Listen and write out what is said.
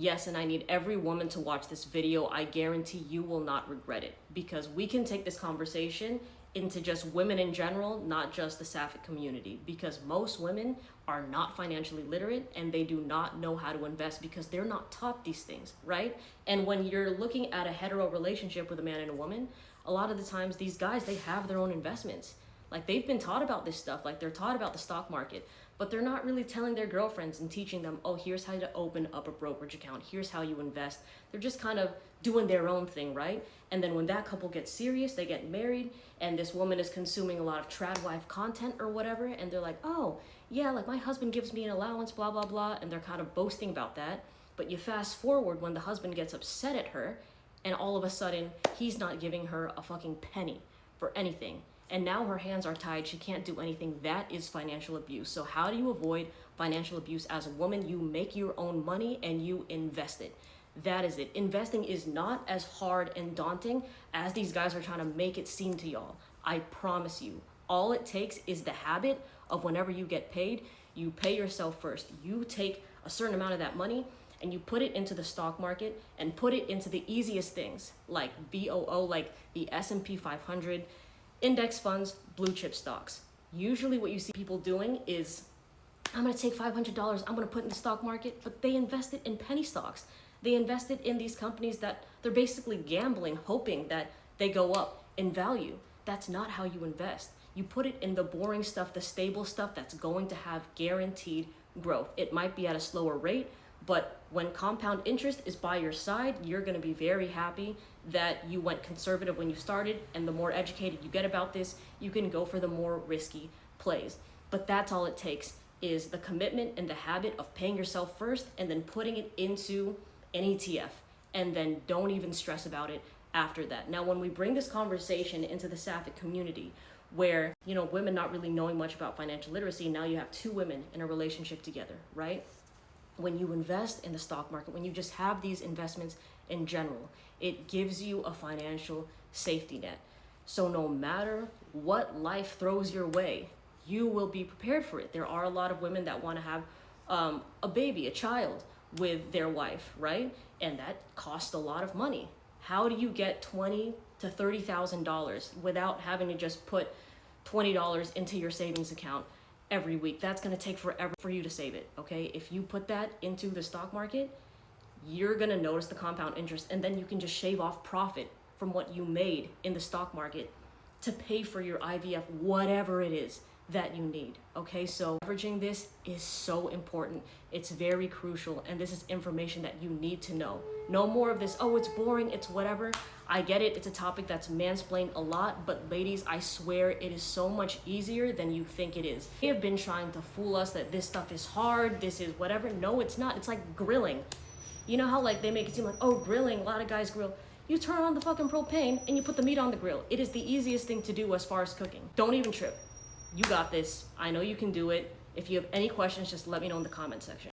Yes, and I need every woman to watch this video. I guarantee you will not regret it, because we can take this conversation into just women in general, not just the Sapphic community, because most women are not financially literate and they do not know how to invest because they're not taught these things, right? And when you're looking at a hetero relationship with a man and a woman, a lot of the times these guys, they have their own investments. Like, they've been taught about this stuff, like they're taught about the stock market, but they're not really telling their girlfriends and teaching them, oh, here's how to open up a brokerage account, here's how you invest. They're just kind of doing their own thing, right? And then when that couple gets serious, they get married, and this woman is consuming a lot of trad wife content or whatever, and they're like, oh, yeah, like my husband gives me an allowance, blah, blah, blah, and they're kind of boasting about that. But you fast forward when the husband gets upset at her, and all of a sudden, he's not giving her a fucking penny for anything. And now her hands are tied. She can't do anything. That is financial abuse. So how do you avoid financial abuse as a woman? You make your own money and you invest it. That is it. Investing is not as hard and daunting as these guys are trying to make it seem to y'all. I promise you. All it takes is the habit of whenever you get paid, you pay yourself first. You take a certain amount of that money and you put it into the stock market and put it into the easiest things like VOO, like the S&P 500, index funds, blue chip stocks. Usually what you see people doing is, I'm gonna take $500, I'm gonna put in the stock market, but they invest it in penny stocks. They invest it in these companies that they're basically gambling, hoping that they go up in value. That's not how you invest. You put it in the boring stuff, the stable stuff that's going to have guaranteed growth. It might be at a slower rate, but when compound interest is by your side, you're gonna be very happy that you went conservative when you started, and the more educated you get about this, you can go for the more risky plays. But that's all it takes, is the commitment and the habit of paying yourself first and then putting it into an ETF, and then don't even stress about it after that. Now, when we bring this conversation into the Sapphic community, where, you know, women not really knowing much about financial literacy, now you have two women in a relationship together, right? When you invest in the stock market, when you just have these investments in general, it gives you a financial safety net. So no matter what life throws your way, you will be prepared for it. There are a lot of women that want to have a baby, a child with their wife, right? And that costs a lot of money. How do you get $20,000 to $30,000 without having to just put $20 into your savings account every week? That's going to take forever for you to save it, okay? If you put that into the stock market, you're going to notice the compound interest, and then you can just shave off profit from what you made in the stock market to pay for your IVF, whatever it is that you need, okay? So leveraging this is so important. It's very crucial, and this is information that you need to know. No more of this, oh, it's boring, it's whatever. I get it, it's a topic that's mansplained a lot, but ladies, I swear it is so much easier than you think it is. They have been trying to fool us that this stuff is hard, this is whatever. No, it's not. It's like grilling. You know how like they make it seem like, oh, grilling, a lot of guys grill. You turn on the fucking propane and you put the meat on the grill. It is the easiest thing to do as far as cooking. Don't even trip. You got this. I know you can do it. If you have any questions, just let me know in the comment section.